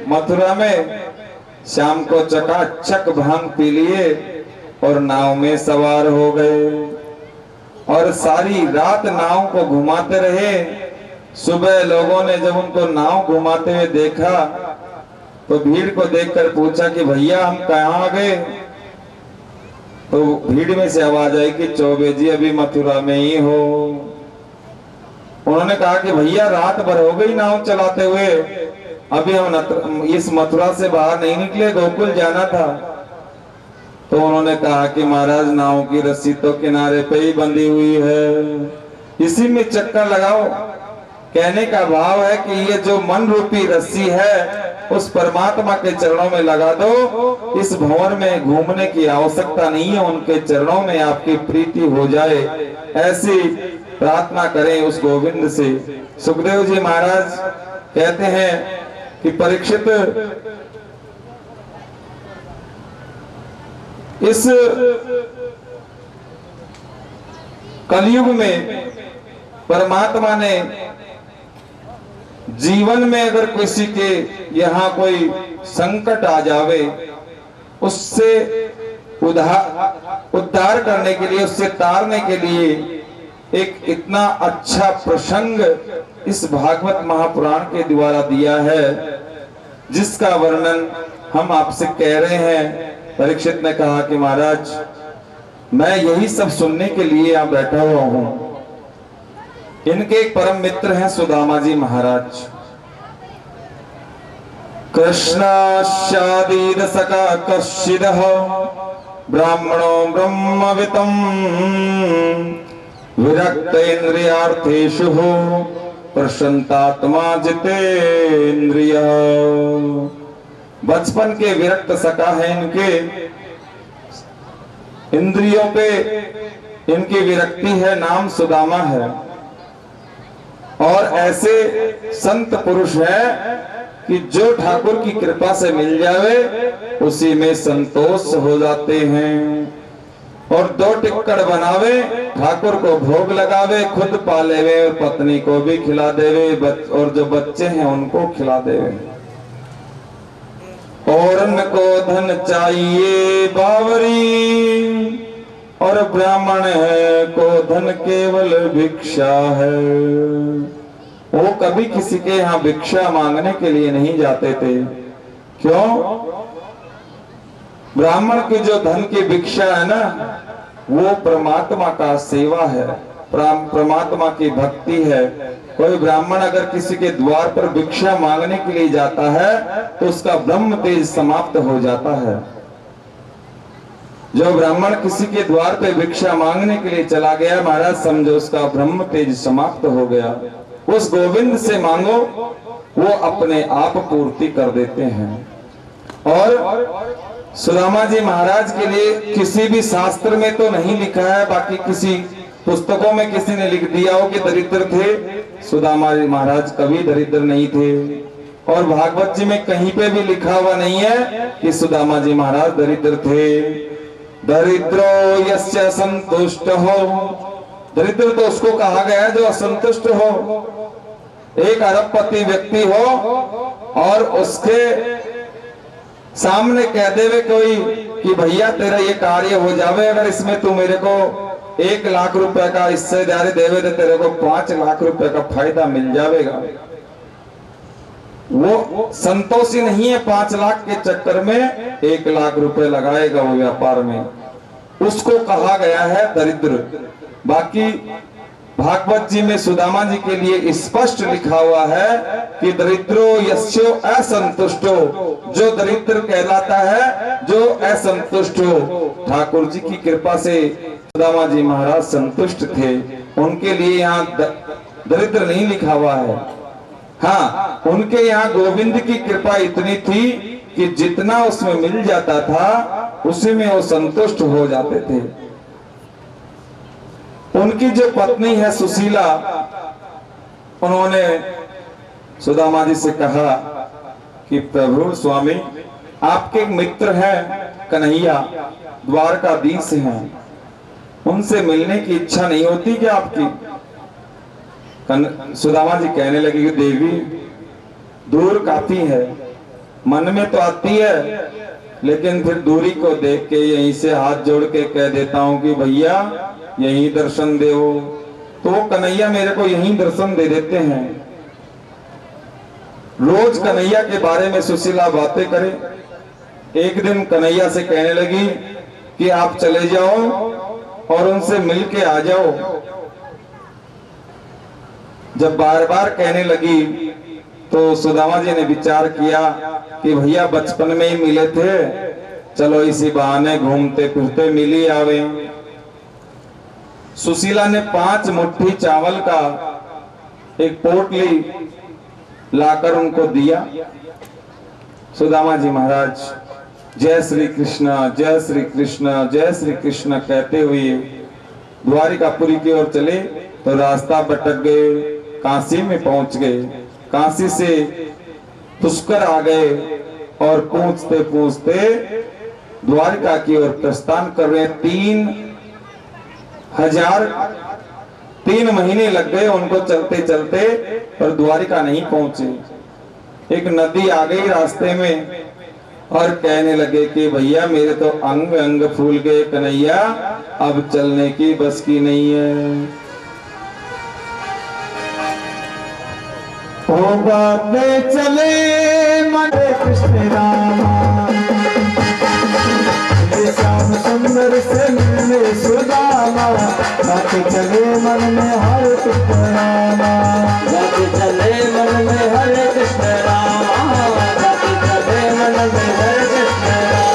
मथुरा में, शाम को चकाचक भांग पी लिए और नाव में सवार हो गए, और सारी रात नाव को घुमाते रहे। सुबह लोगों ने जब उनको नाव घुमाते हुए देखा तो भीड़ को देखकर पूछा कि भैया हम कहाँ आ गए। तो भीड़ में से आवाज आई कि चौबे जी अभी मथुरा में ही हो। उन्होंने कहा कि भैया रात भर हो गई नाव चलाते हुए, अभी हम इस मथुरा से बाहर नहीं निकले, गोकुल जाना था। तो उन्होंने कहा कि महाराज नाव की रस्सी तो किनारे पे ही बंधी हुई है, इसी में चक्कर लगाओ। कहने का भाव है कि ये जो मन रूपी रस्सी है उस परमात्मा के चरणों में लगा दो, इस भंवर में घूमने की आवश्यकता नहीं है, उनके चरणों में आपकी प्रीति हो जाए, ऐसी प्रार्थना करें उस गोविंद से। सुखदेव जी महाराज कहते हैं कि परीक्षित, इस कलयुग में परमात्मा ने जीवन में अगर किसी के यहाँ कोई संकट आ जावे, उससे उद्धार करने के लिए, उससे तारने के लिए एक इतना अच्छा प्रसंग इस भागवत महापुराण के द्वारा दिया है, जिसका वर्णन हम आपसे कह रहे हैं। परीक्षित ने कहा कि महाराज मैं यही सब सुनने के लिए यहाँ बैठा हुआ हूँ। इनके एक परम मित्र हैं सुदामा जी महाराज। कृष्णाशादीद सका कश्चिदः ब्राह्मणो ब्रह्मवितम् विरक्त इंद्रियार्थेषु प्रशांतात्मा जितेन्द्रिय। बचपन के विरक्त सका है इनके, इंद्रियों पे इनकी विरक्ति है, नाम सुदामा है। और ऐसे संत पुरुष है कि जो ठाकुर की कृपा से मिल जावे उसी में संतोष हो जाते हैं, और 2 टिक्कड़ बनावे, ठाकुर को भोग लगावे, खुद पालेवे और पत्नी को भी खिला देवे, और जो बच्चे हैं उनको खिला देवे। और उनको धन चाहिए बावरी, और ब्राह्मण है को धन केवल भिक्षा है। वो कभी किसी के यहाँ भिक्षा मांगने के लिए नहीं जाते थे। क्यों? ब्राह्मण की जो धन की भिक्षा है ना, वो परमात्मा का सेवा है, परमात्मा की भक्ति है। कोई ब्राह्मण अगर किसी के द्वार पर भिक्षा मांगने के लिए जाता है तो उसका ब्रह्म तेज समाप्त हो जाता है। जो ब्राह्मण किसी के द्वार पे भिक्षा मांगने के लिए चला गया, महाराज समझो उसका ब्रह्म तेज समाप्त हो गया। उस गोविंद से मांगो, वो अपने आप पूर्ति कर देते हैं। और सुदामा जी महाराज के लिए किसी भी शास्त्र में तो नहीं लिखा है, बाकी किसी पुस्तकों में किसी ने लिख दिया हो कि दरिद्र थे। सुदामा जी महाराज कभी दरिद्र नहीं थे, और भागवत जी में कहीं पे भी लिखा हुआ नहीं है कि सुदामा जी महाराज दरिद्र थे। दरिद्रो यस्य संतुष्ट हो, दरिद्र तो उसको कहा गया जो असंतुष्ट हो। एक अरबपति व्यक्ति हो और उसके सामने कह देवे कोई कि भैया तेरा ये कार्य हो जावे, अगर इसमें तू मेरे को 1 लाख रुपए का हिस्सेदारी देवे तो तेरे को 5 लाख रुपए का फायदा मिल जाएगा। वो संतोषी नहीं है, 5 लाख के चक्कर में 1 लाख रुपए लगाएगा वो व्यापार में, उसको कहा गया है दरिद्र। बाकी भागवत जी में सुदामा जी के लिए स्पष्ट लिखा हुआ है कि दरिद्रो यस्यो असंतुष्टो, जो दरिद्र कहलाता है, जो असंतुष्ट हो। ठाकुर जी की कृपा से सुदामा जी महाराज संतुष्ट थे, उनके लिए यहाँ दरिद्र नहीं लिखा हुआ है। हाँ, उनके यहाँ गोविंद की कृपा इतनी थी कि जितना उसमें मिल जाता था उसी में वो संतुष्ट हो जाते थे। उनकी जो पत्नी है सुशीला, उन्होंने सुदामा जी से कहा कि प्रभु स्वामी, आपके मित्र हैं कन्हैया, द्वारकाधीश हैं, उनसे मिलने की इच्छा नहीं होती क्या आपकी? सुदामा जी कहने लगे कि देवी दूर काफी है, मन में तो आती है, लेकिन फिर दूरी को देख के यहीं से हाथ जोड़ के कह देता हूं कि भैया यहीं दर्शन दे। तो कन्हैया मेरे को यहीं दर्शन दे देते हैं। रोज कन्हैया के बारे में सुशीला बातें करे। एक दिन कन्हैया से कहने लगी कि आप चले जाओ और उनसे मिल के आ जाओ। जब बार बार कहने लगी तो सुदामा जी ने विचार किया कि भैया बचपन में ही मिले थे, चलो इसी बहाने घूमते फिरते मिल ही आवे। सुशीला ने 5 मुट्ठी चावल का एक पोटली लाकर उनको दिया। सुदामा जी महाराज जय श्री कृष्ण, जय श्री कृष्ण, जय श्री कृष्ण कहते हुए द्वारिकापुरी की ओर चले तो रास्ता भटक गए, काशी में पहुंच गए। काशी से पुष्कर आ गए और पूछते पूछते द्वारिका की ओर प्रस्थान कर रहे। 3 महीने लग गए उनको चलते चलते, पर द्वारिका नहीं पहुंचे। एक नदी आ गई रास्ते में और कहने लगे कि भैया मेरे तो अंग अंग फूल गए कन्हैया, अब चलने की बस की नहीं है। ओ गाते चले मन कृष्ण रामा, श्याम सुंदर से मिलने सुदामा, गाते चले मन में हरे कृष्ण रामा, गाते चले मन में हरे कृष्ण रामा, गाते चले मन में हरे कृष्ण रामा।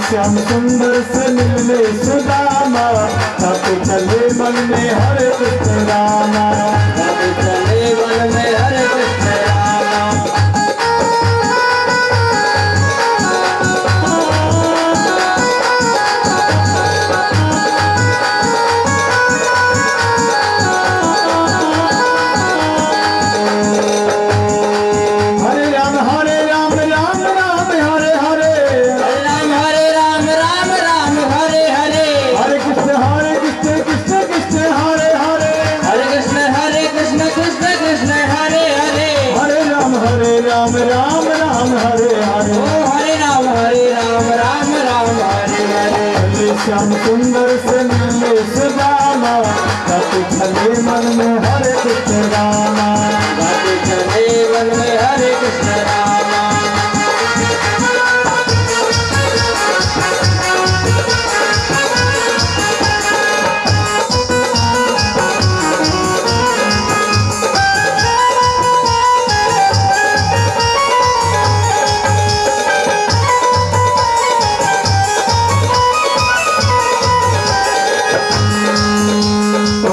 श्याम सुंदर से मिलने सुदामा, गाते चले मन में हरे कृष्ण रामा, गाते चले मन में हरे कृष्ण रामा। श्याम सुंदर से मिले सुदामा, गाते चले मन में हरे कृष्ण रामा, गाते चले मन में हरे कृष्ण रामा।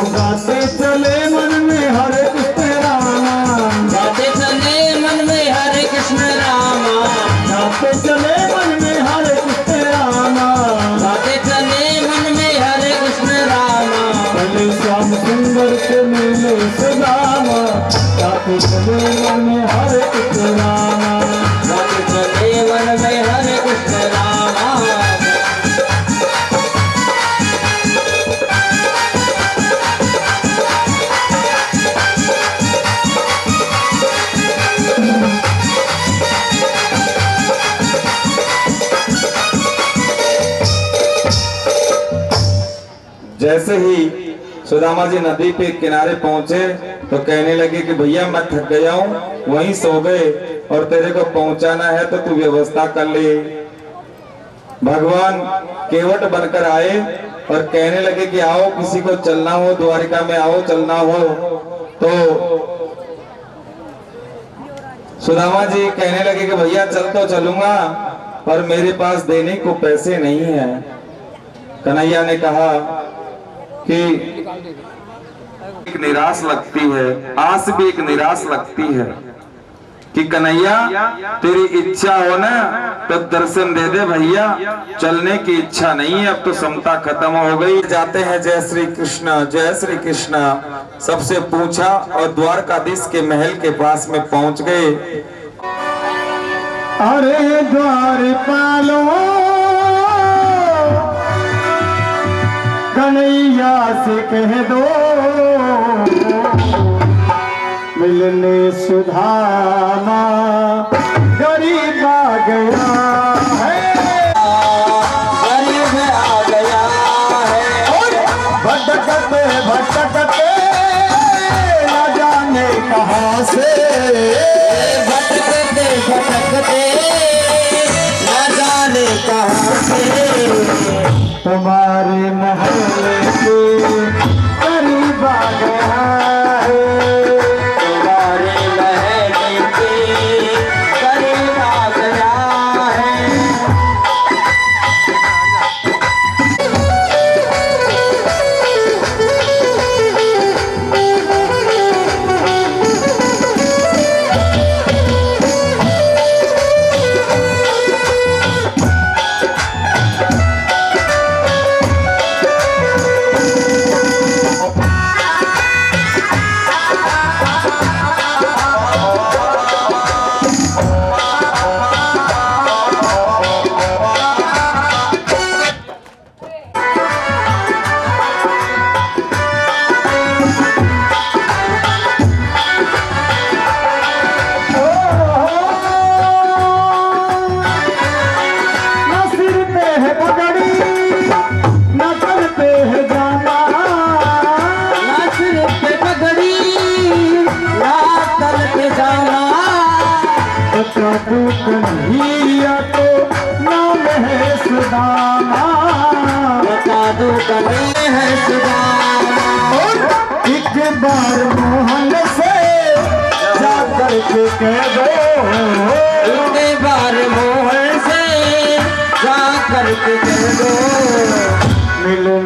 गाते चले मन में हरे कृष्ण रामा, गाते मन में हरे कृष्ण रामा, गाते चले मन में हरे कृष्ण रामा। जैसे ही सुदामा जी नदी पे किनारे पहुंचे तो कहने लगे कि भैया मैं थक गया हूँ, वहीं सो गए और तेरे को पहुंचाना है तो तू व्यवस्था कर ले। भगवान केवट बनकर आए और कहने लगे कि आओ, किसी को चलना हो द्वारिका में आओ, चलना हो। तो सुदामा जी कहने लगे कि भैया चल तो चलूंगा, पर मेरे पास देने को पैसे नहीं है। कन्हैया ने कहा कि एक निराश लगती है, आस भी एक निराश लगती है कि कन्हैया तेरी इच्छा हो ना तो दर्शन दे दे भैया, चलने की इच्छा नहीं है, अब तो समता खत्म हो गई। जाते हैं जय श्री कृष्ण जय श्री कृष्ण सबसे पूछा और द्वारकाधीश के महल के पास में पहुंच गए। अरे द्वारपालो कन्हैया से कह दो, मिलने सुधामा गरीब आ गया है, गरीब आ गया है। भटकते भटकते न जाने कहाँ से, भटकते भटकते न जाने कहाँ से, तुम्हारे महल के करीब आ गया है, तुम्हारे महल के करीब आ गया है। कन्हैया तो नाम है सुदामा, बता दो कन्हैया है सुदामा। एक बार मोहन से जा करके कह दो, एक बार मोहन से जा करके कह दो, मिलो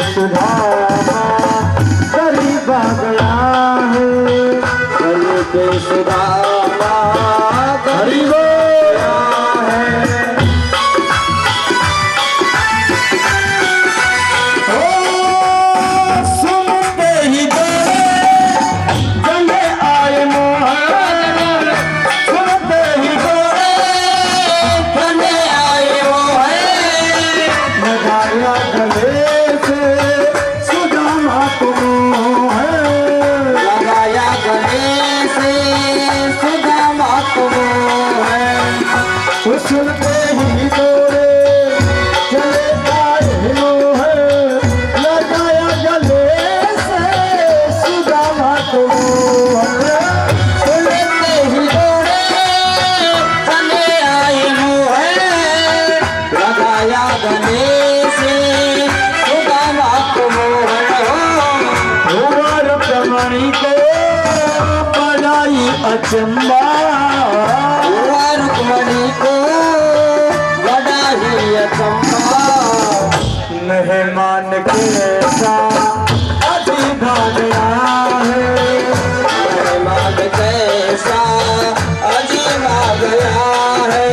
सुधामा गरीब आ गया है, सुधामा गरीब से रुक्मणी को बनाई अचंबा, रुक्मणी को बनाई अचंबा, मेहमान के ऐसा अजीबा गया है, मेहमान कैसा अजीबा गया है।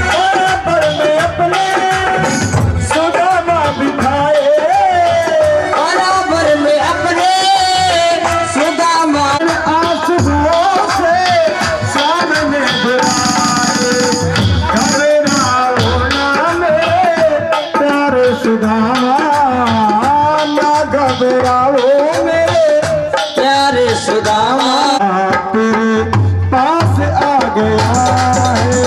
बराबर में अपने सुदामा बिठाए, बराबर में अपने सुदामा आंसुओं से सामने बुलाए, घबराओ ना मेरे प्यारे सुदामा, ना घबराओ मेरे प्यारे सुदामा, तेरे पास आ गया है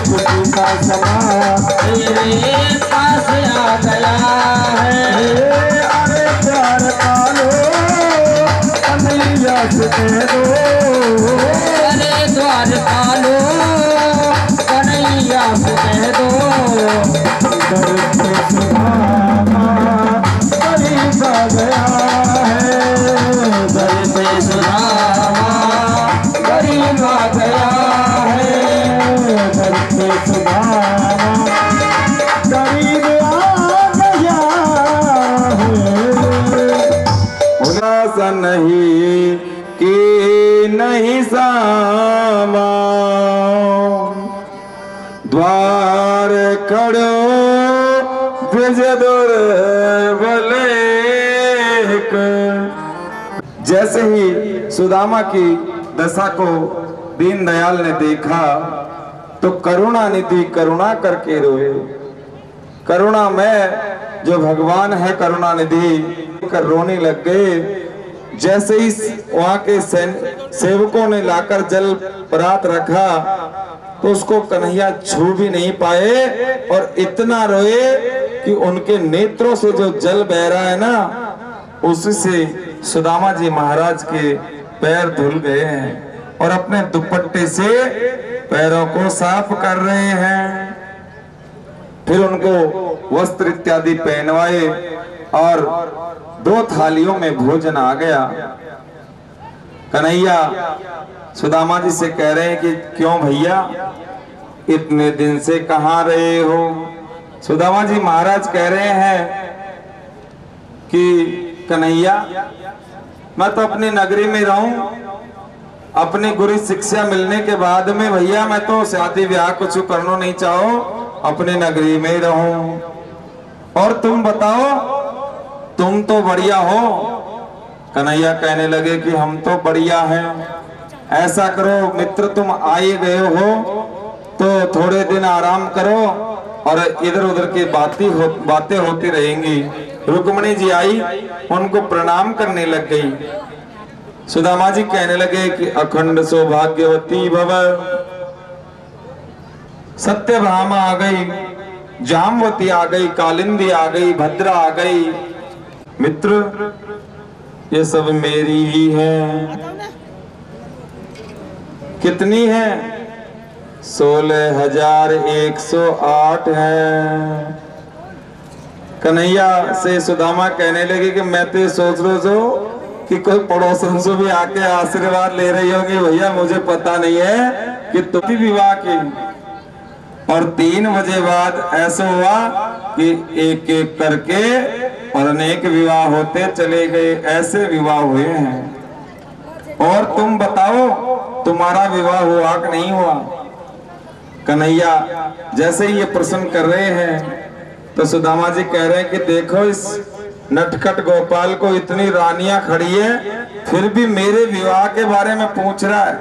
खुशी का समा, तेरे पास आ गया है। अरे प्यार पालो कन्हैया से कह दो, अरे द्वार पालो कन्हैया से कह दो, करते सुदामा करीब आ गया है, करते सुदामा करीब आ गया है, करते सुदामा करीब आ गया है। उदासा नहीं कि नहीं सामा, द्वार खड़ो ब्रज दुर्बलेक। जैसे ही सुदामा की दशा को दीनदयाल ने देखा तो करुणा निधि करुणा करके रोए। करुणा में जो भगवान है करुणा निधि कर रोने लग गए। जैसे ही वहां के सेवकों ने लाकर जल परात रखा तो उसको कन्हैया छू भी नहीं पाए और इतना रोए कि उनके नेत्रों से जो जल बह रहा है ना उससे सुदामा जी महाराज के पैर धुल गए हैं और अपने दुपट्टे से पैरों को साफ कर रहे हैं। फिर उनको वस्त्र इत्यादि पहनवाए और 2 थालियों में भोजन आ गया। कन्हैया सुदामा जी से कह रहे हैं कि क्यों भैया इतने दिन से कहाँ रहे हो। सुदामा जी महाराज कह रहे हैं कि कन्हैया मैं तो अपनी नगरी में रहूं, अपनी गुरु शिक्षा मिलने के बाद में भैया मैं तो शादी ब्याह कुछ करना नहीं चाहो, अपने नगरी में रहूं। और तुम बताओ तुम तो बढ़िया हो। कन्हैया कहने लगे कि हम तो बढ़िया हैं। ऐसा करो मित्र तुम आए गए हो तो थोड़े दिन आराम करो और इधर उधर की बातें होती रहेंगी। रुक्मणी जी आई, उनको प्रणाम करने लग गई। सुदामा जी कहने लगे कि अखंड सौभाग्यवती भव। सत्यभामा आ गई, जामवती आ गई, कालिंदी आ गई, भद्रा आ गई। मित्र ये सब मेरी ही है। कितनी है? 16,108 है। कन्हैया से सुदामा कहने लगे कि मैं तो सोच रहा हूँ कि कोई पड़ोसन से भी आके आशीर्वाद ले रही होगी। भैया मुझे पता नहीं है कि तुम विवाह की। और 3 बजे बाद ऐसा हुआ कि एक एक करके और अनेक विवाह होते चले गए। ऐसे विवाह हुए हैं। और तुम बताओ तुम्हारा विवाह हुआ कि नहीं हुआ? कन्हैया जैसे ही ये प्रश्न कर रहे हैं तो सुदामा जी कह रहे हैं कि देखो इस नटखट गोपाल को इतनी रानियां खड़ी है फिर भी मेरे विवाह के बारे में पूछ रहा है।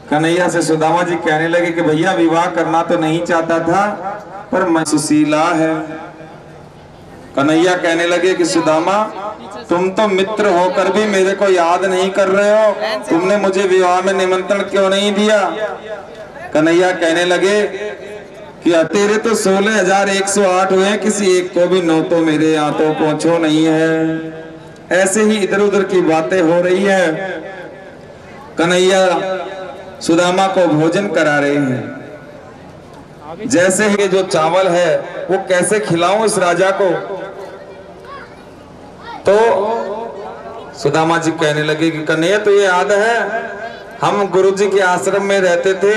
कन्हैया से सुदामा जी कहने लगे कि भैया विवाह करना तो नहीं चाहता था पर मैं सुशीला है। कन्हैया कहने लगे कि सुदामा तुम तो मित्र होकर भी मेरे को याद नहीं कर रहे हो, तुमने मुझे विवाह में निमंत्रण क्यों नहीं दिया? कन्हैया कहने लगे कि तेरे तो 16,108 हुए, किसी एक को भी नो तो मेरे यहाँ तो पहुंचो नहीं है। ऐसे ही इधर उधर की बातें हो रही है। कन्हैया सुदामा को भोजन करा रहे हैं। जैसे ही जो चावल है वो कैसे खिलाऊं इस राजा को, तो सुदामा जी कहने लगे कि कन्हैया तो ये याद है हम गुरुजी के आश्रम में रहते थे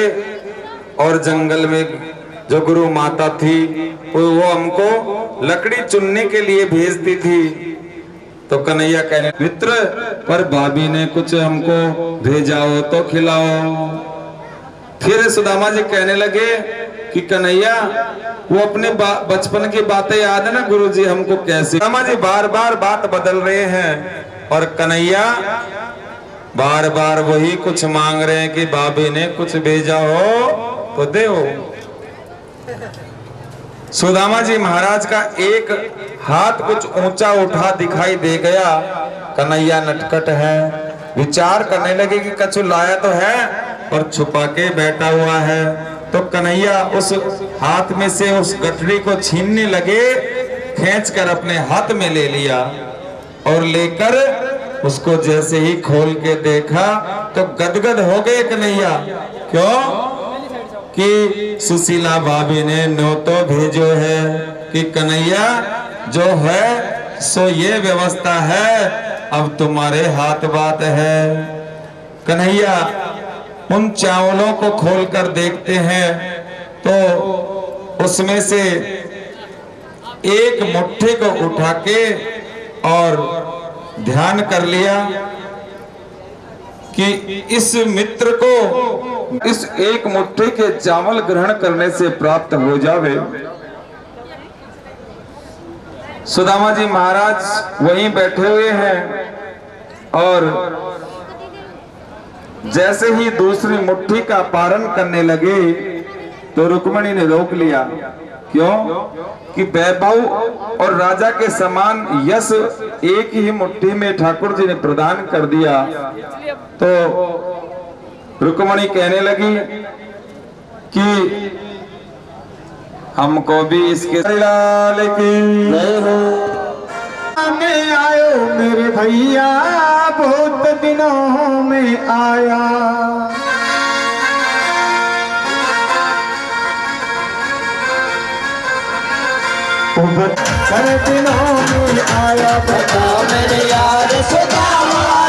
और जंगल में जो गुरु माता थी वो हमको लकड़ी चुनने के लिए भेजती थी। तो कन्हैया कहने मित्र पर भाभी ने कुछ हमको भेजा हो तो खिलाओ। फिर सुदामा जी कहने लगे कि कन्हैया वो अपने बचपन की बातें याद है ना गुरुजी हमको कैसे। सुदामा जी बार बार बात बदल रहे हैं और कन्हैया बार बार वही कुछ मांग रहे हैं कि भाभी ने कुछ भेजा हो तो दे हो। सुदामा जी महाराज का एक हाथ कुछ ऊंचा उठा दिखाई दे गया। कन्हैया नटखट है, विचार करने लगे कि कछु लाया तो है और छुपा के बैठा हुआ है। तो कन्हैया उस हाथ में से उस गठरी को छीनने लगे, खींचकर अपने हाथ में ले लिया और लेकर उसको जैसे ही खोल के देखा तो गदगद हो गए कन्हैया। क्यों? कि सुशीला भाभी ने न्योतो भेजो है कि कन्हैया जो है सो ये व्यवस्था है, अब तुम्हारे हाथ बात है। कन्हैया उन चावलों को खोलकर देखते हैं तो उसमें से एक मुट्ठी को उठा के और ध्यान कर लिया कि इस मित्र को इस एक मुट्ठी के चावल ग्रहण करने से प्राप्त हो जावे। सुदामा जी महाराज वहीं बैठे हुए हैं और जैसे ही दूसरी मुट्ठी का पारण करने लगे तो रुक्मणी ने रोक लिया। क्यों? कि वैभव और राजा के समान यश एक ही मुट्ठी में ठाकुर जी ने प्रदान कर दिया। तो रुक्मणी कहने लगी कि हमको भी इसके लाल की में आयो मेरे भैया, बहुत दिनों में आया। कर दिनों में आया, बता मेरे यार सुदामा